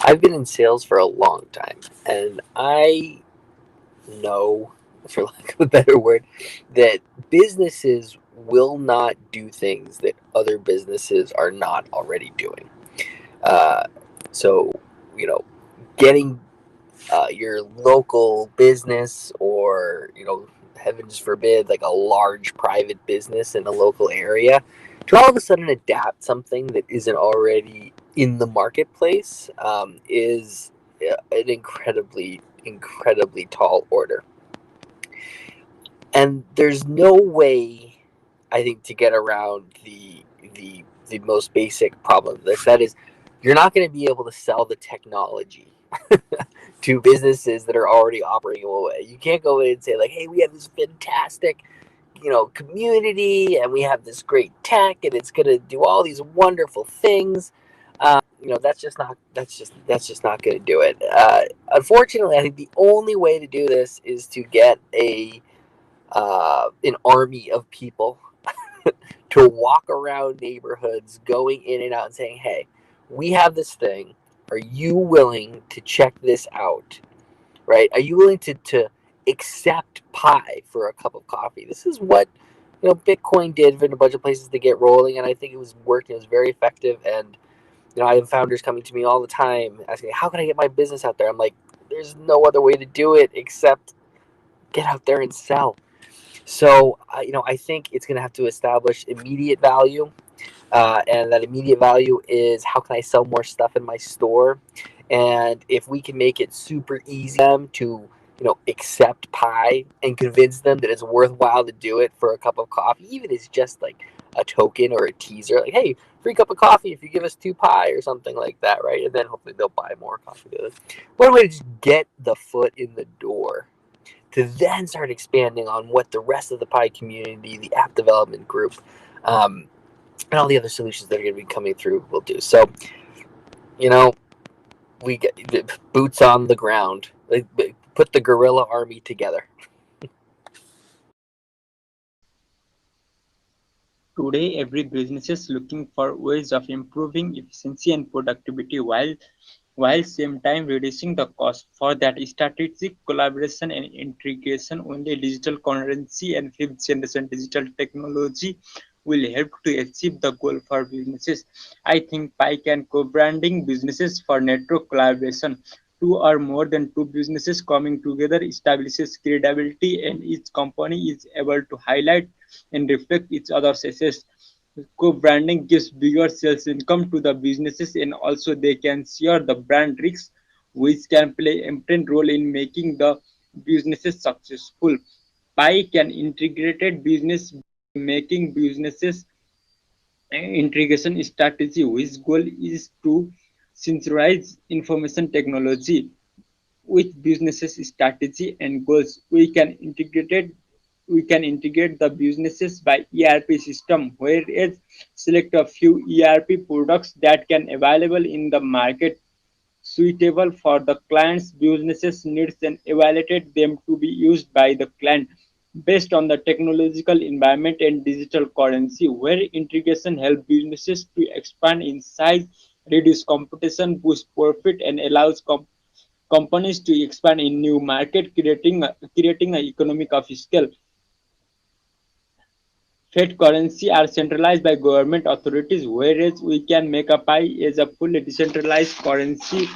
I've been in sales for a long time, and I know, for lack of a better word, that businesses will not do things that other businesses are not already doing. Uh, so, you know, getting your local business, or, heavens forbid, like a large private business in a local area, to all of a sudden adapt something that isn't already in the marketplace, is an incredibly tall order. And there's no way, I think, to get around the most basic problem. That is, you're not going to be able to sell the technology to businesses that are already operating away. You can't go in and say, like, hey, we have this fantastic, community, and we have this great tech, and it's going to do all these wonderful things. That's just not going to do it. Unfortunately, I think the only way to do this is to get an army of people to walk around neighborhoods, going in and out and saying, hey, we have this thing. Are you willing to check this out? Right? Are you willing to accept pie for a cup of coffee? This is what Bitcoin did in a bunch of places to get rolling, and I think it was working. It was very effective, and I have founders coming to me all the time asking, how can I get my business out there? I'm like, there's no other way to do it except get out there and sell. So, I think it's going to have to establish immediate value. And that immediate value is, how can I sell more stuff in my store? And if we can make it super easy for them to, accept pie and convince them that it's worthwhile to do it for a cup of coffee, even if it's just like a token or a teaser, like, hey, free cup of coffee if you give us 2 pie or something like that, right? And then hopefully they'll buy more coffee. One way to just get the foot in the door, to then start expanding on what the rest of the pie community, the app development group, and all the other solutions that are going to be coming through will do. So, we get boots on the ground. Put the guerrilla army together. Today, every business is looking for ways of improving efficiency and productivity while same time reducing the cost. For that, strategic collaboration and integration, only digital currency and fifth generation digital technology will help to achieve the goal for businesses. I think Pike and co-branding businesses for network collaboration. Two or more than two businesses coming together establishes credibility, and each company is able to highlight and reflect each other's assets. Co-branding gives bigger sales income to the businesses, and also they can share the brand risks, which can play an important role in making the businesses successful. Pike an integrated business making businesses integration strategy, which goal is to synchronize information technology with businesses strategy and goals. We can integrate the businesses by ERP system, whereas select a few ERP products that can available in the market suitable for the client's business's needs and evaluate them to be used by the client based on the technological environment and digital currency, where integration helps businesses to expand in size, reduce competition, boost profit, and allows companies to expand in new market, creating an economic of scale. Fiat currency are centralized by government authorities, whereas we can make a pie as a fully decentralized currency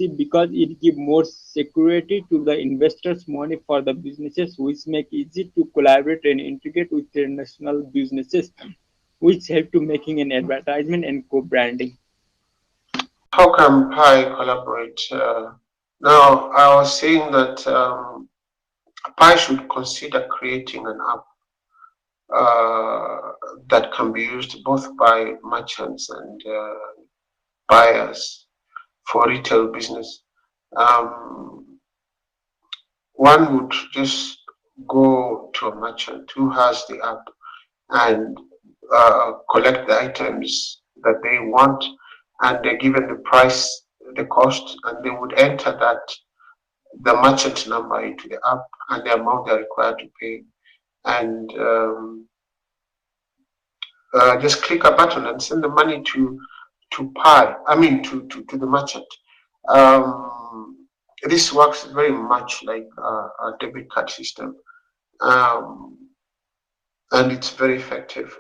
because it gives more security to the investors' money for the businesses, which make easy to collaborate and integrate with international businesses, which help to making an advertisement and co-branding. How can Pi collaborate? Now, I was saying that Pi should consider creating an app uh, that can be used both by merchants and buyers for retail business. Um, One would just go to a merchant who has the app and collect the items that they want, and they're given the price, the cost, and they would enter that the merchant number into the app and the amount they're required to pay, and just click a button and send the money to Pi, I mean to the merchant. This works very much like a debit card system, um, and it's very effective.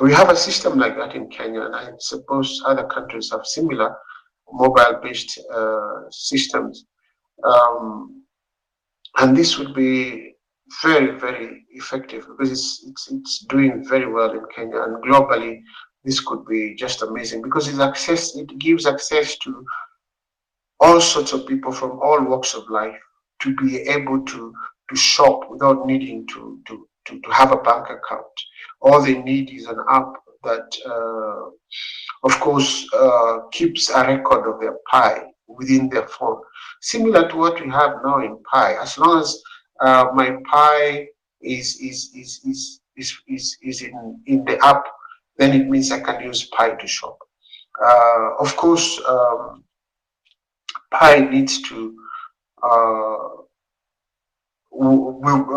We have a system like that in Kenya, and I suppose other countries have similar mobile-based systems. Um, and this would be very, very effective because it's doing very well in Kenya, and globally this could be just amazing because it gives access to all sorts of people from all walks of life to be able to shop without needing to have a bank account. All they need is an app that of course keeps a record of their Pi within their phone, similar to what we have now in Pi. As long as my Pi is in the app, then it means I can use Pi to shop. Of course, Pi needs to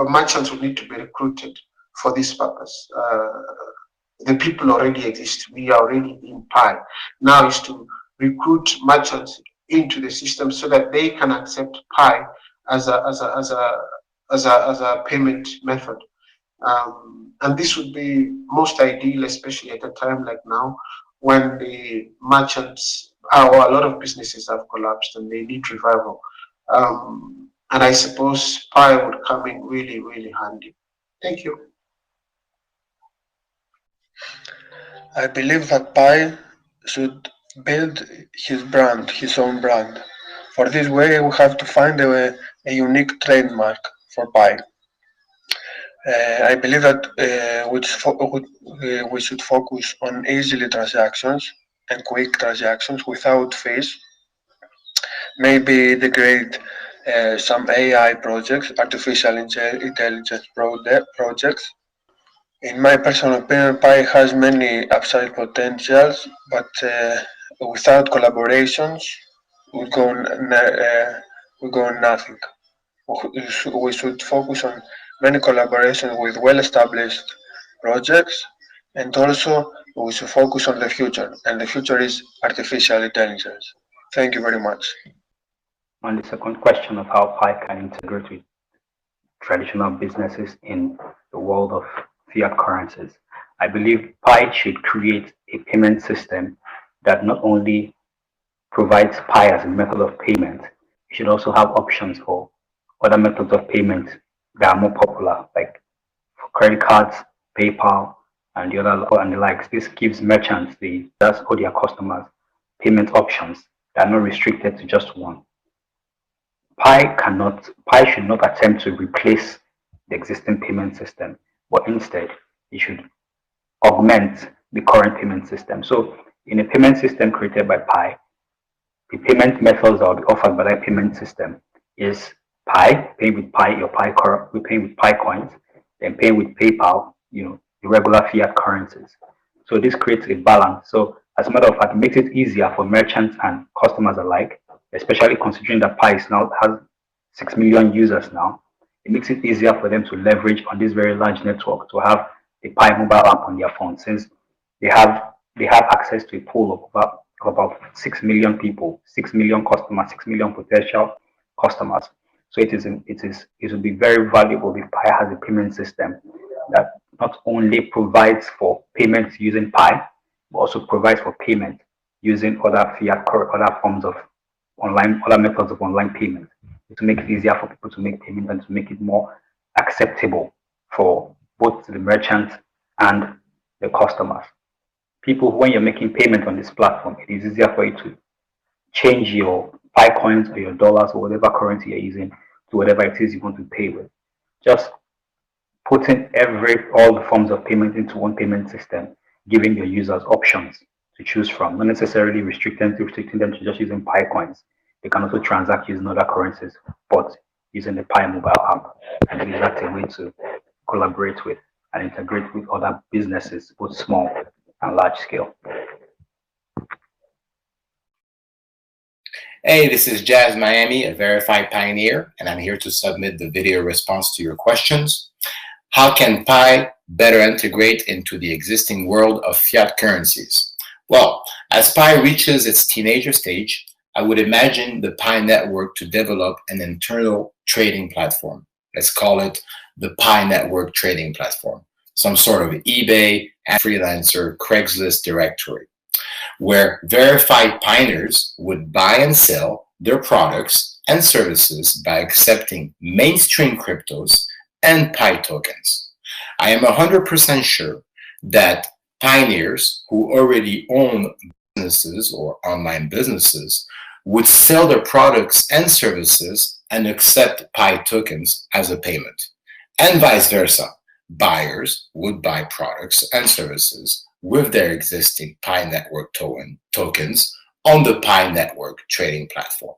merchants will need to be recruited for this purpose. The people already exist. We are already in Pi. Now is to recruit merchants into the system so that they can accept Pi as a payment method. And this would be most ideal, especially at a time like now when the merchants or a lot of businesses have collapsed and they need revival. And I suppose Pi would come in really, really handy. Thank you. I believe that Pi should build his own brand. For this way, we have to find a unique trademark for Pi. I believe that we should focus on easily transactions and quick transactions without fees. Maybe integrate some AI projects, artificial intelligence projects. In my personal opinion, Pi has many upside potentials, but without collaborations, we go nothing. We should focus on many collaborations with well-established projects, and also we should focus on the future, and the future is artificial intelligence. Thank you very much. On the second question of how Pi can integrate with traditional businesses in the world of fiat currencies, I believe Pi should create a payment system that not only provides Pi as a method of payment, it should also have options for other methods of payment that are more popular, like for credit cards, PayPal, and the likes. This gives merchants or their customers payment options that are not restricted to just one. Pi should not attempt to replace the existing payment system, but instead it should augment the current payment system. So in a payment system created by Pi, the payment methods that will be offered by that payment system is Pi, paying with Pi, we're paying with Pi coins, then paying with PayPal, the regular fiat currencies. So this creates a balance. So as a matter of fact, it makes it easier for merchants and customers alike, especially considering that Pi now has 6 million users now. It makes it easier for them to leverage on this very large network to have a Pi mobile app on their phone, since they have access to a pool of about 6 million people, 6 million customers, 6 million potential customers. So it will be very valuable if Pi has a payment system that not only provides for payments using Pi, but also provides for payment using other forms of other methods of online payment, to make it easier for people to make payment and to make it more acceptable for both the merchants and the customers. People, when you're making payment on this platform, it is easier for you to change your Pi coins or your dollars or whatever currency you're using to whatever it is you want to pay with. Just putting all the forms of payment into one payment system, giving your users options to choose from, not necessarily restricting them to just using Pi coins. They can also transact using other currencies, but using the Pi mobile app. I think that's a way to collaborate with and integrate with other businesses, both small and large scale. Hey, this is Jazz Miami, a verified pioneer, and I'm here to submit the video response to your questions. How can Pi better integrate into the existing world of fiat currencies? Well, as Pi reaches its teenager stage, I would imagine the Pi network to develop an internal trading platform. Let's call it the Pi Network Trading Platform, some sort of eBay and freelancer Craigslist directory, where verified pioneers would buy and sell their products and services by accepting mainstream cryptos and Pi tokens. I am 100% sure that pioneers who already own businesses or online businesses would sell their products and services and accept Pi tokens as a payment, and vice versa. Buyers would buy products and services with their existing Pi Network tokens on the Pi Network trading platform.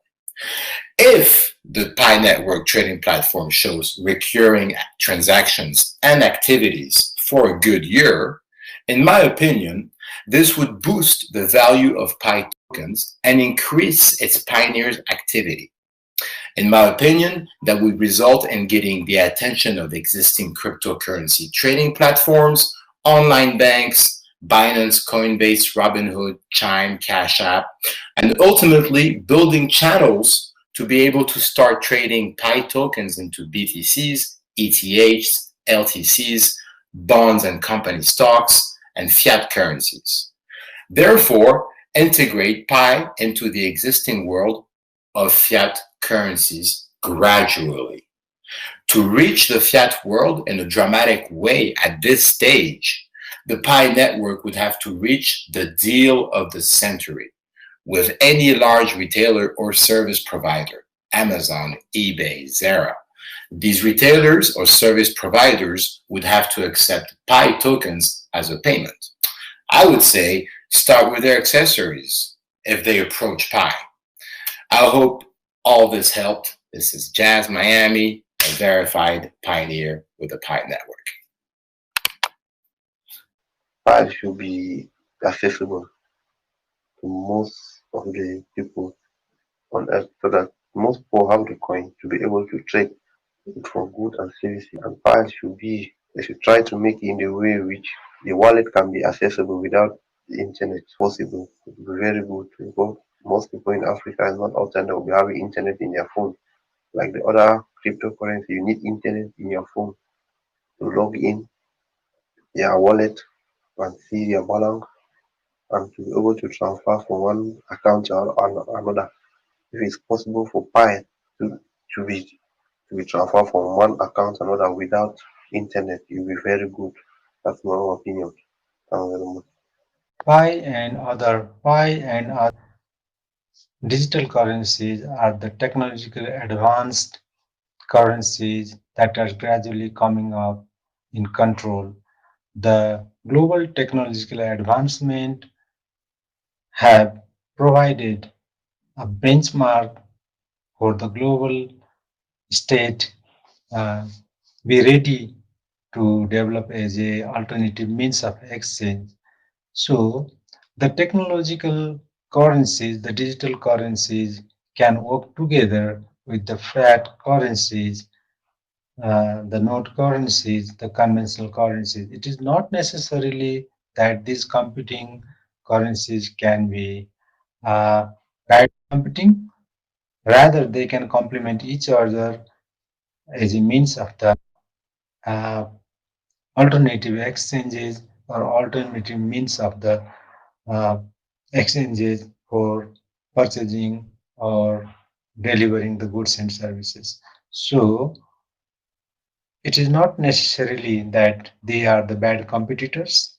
If the Pi Network trading platform shows recurring transactions and activities for a good year, in my opinion, this would boost the value of Pi tokens and increase its pioneers' activity. In my opinion, that would result in getting the attention of existing cryptocurrency trading platforms, online banks, Binance, Coinbase, Robinhood, Chime, Cash App, and ultimately building channels to be able to start trading Pi tokens into BTCs, ETHs, LTCs, bonds and company stocks, and fiat currencies. Therefore, integrate Pi into the existing world of fiat currencies gradually. To reach the fiat world in a dramatic way at this stage, the Pi network would have to reach the deal of the century with any large retailer or service provider, Amazon, eBay, Zara. These retailers or service providers would have to accept Pi tokens as a payment. I would say start with their accessories if they approach Pi. I hope all this helped. This is Jazz Miami, a verified pioneer with the Pi Network. Pi should be accessible to most of the people on earth so that most people have the coin to be able to trade it for good and services. And Pi should be, they should try to make it in a way which the wallet can be accessible without the internet possible. It would be very good because most people in Africa and not outside will be having internet in their phone. Like the other cryptocurrency, you need internet in your phone to log in your wallet and see your balance and to be able to transfer from one account to another. If it's possible for Pi to, to be to be transferred from one account to another without internet, it will be very good. That's my own opinion. Thank you very much. Pi and other digital currencies are the technologically advanced currencies that are gradually coming up in control. The global technological advancement have provided a benchmark for the global state be ready to develop as a alternative means of exchange. So the technological currencies, the digital currencies can work together with the fiat currencies, the note currencies, the conventional currencies. It is not necessarily that these competing currencies can be bad competing. Rather, they can complement each other as a means of the uh, alternative exchanges or alternative means of the uh, exchanges for purchasing or delivering the goods and services. So it is not necessarily that they are the bad competitors.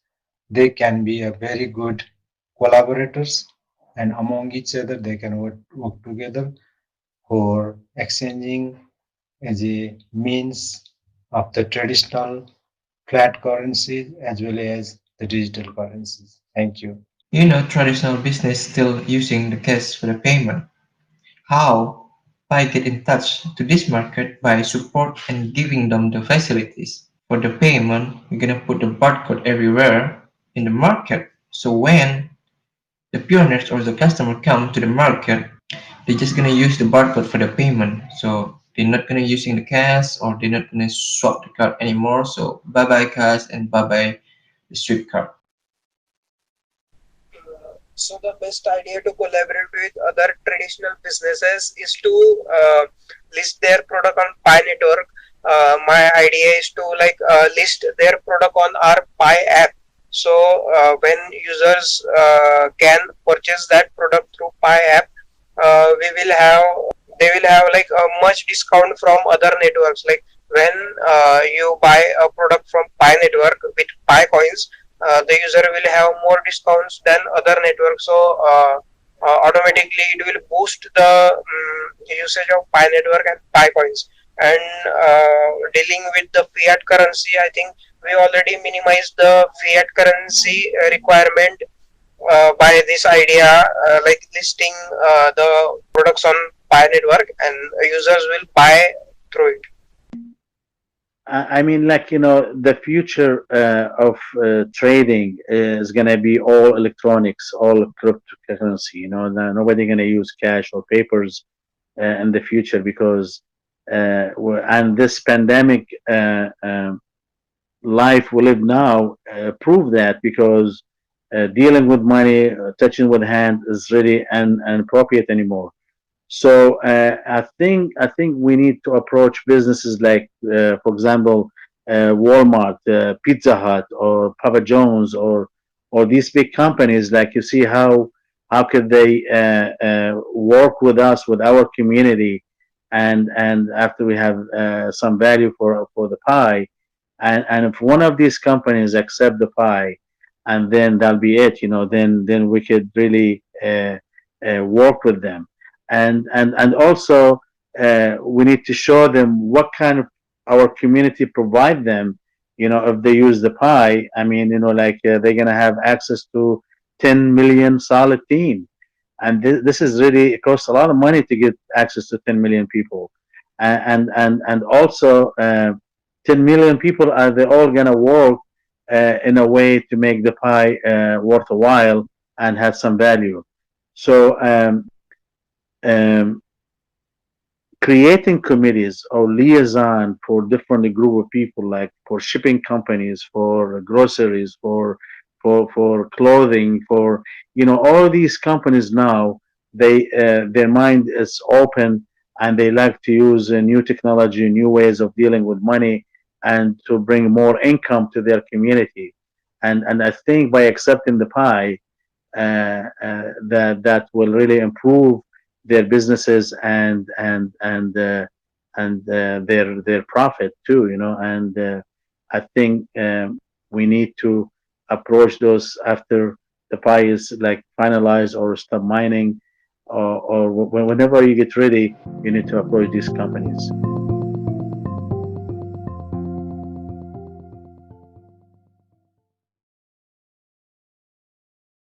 They can be a very good collaborators, and among each other they can work together for exchanging as a means of the traditional flat currencies as well as the digital currencies. Thank you. Traditional business still using the cash for the payment. How? By get in touch to this market by support and giving them the facilities. For the payment, we're gonna put the barcode everywhere in the market. So when the pioneers or the customer come to the market, they're just gonna use the barcode for the payment. So they're not gonna using the cash or they're not gonna swap the card anymore. So bye bye cash and bye bye the swift card. So the best idea to collaborate with other traditional businesses is to list their product on Pi network. My idea is to list their product on our Pi app. So when users can purchase that product through Pi app, we will have they will have like a much discount from other networks. Like when you buy a product from Pi network with Pi coins, the user will have more discounts than other networks. So automatically it will boost the usage of Pi network and Pi coins. And dealing with the fiat currency, I think we already minimized the fiat currency requirement by this idea, like listing the products on Pi network, and users will buy through it. I mean, like, the future of trading is going to be all electronics, all cryptocurrency. Nobody going to use cash or papers in the future because, and this pandemic life we live now prove that because dealing with money, touching with hand is really inappropriate anymore. So I think we need to approach businesses like, for example, Walmart, Pizza Hut, or Papa John's, or these big companies. Like you see how could they work with us, with our community, and after we have some value for the pie, and if one of these companies accept the pie, and then that'll be it. Then we could really work with them, and also we need to show them what kind of our community provide them. If they use the pie, I mean, like they're gonna have access to 10 million solid team, and this is really, it costs a lot of money to get access to 10 million people, and also 10 million people, are they all gonna work in a way to make the pie worth a while and have some value. So um, creating committees or liaison for different group of people, like for shipping companies, for groceries, for clothing, for all these companies now, they their mind is open, and they like to use new technology, new ways of dealing with money, and to bring more income to their community. And I think by accepting the pie, that will really improve their businesses and their profit too. And I think we need to approach those after the pie is like finalized or stop mining, or whenever you get ready, you need to approach these companies.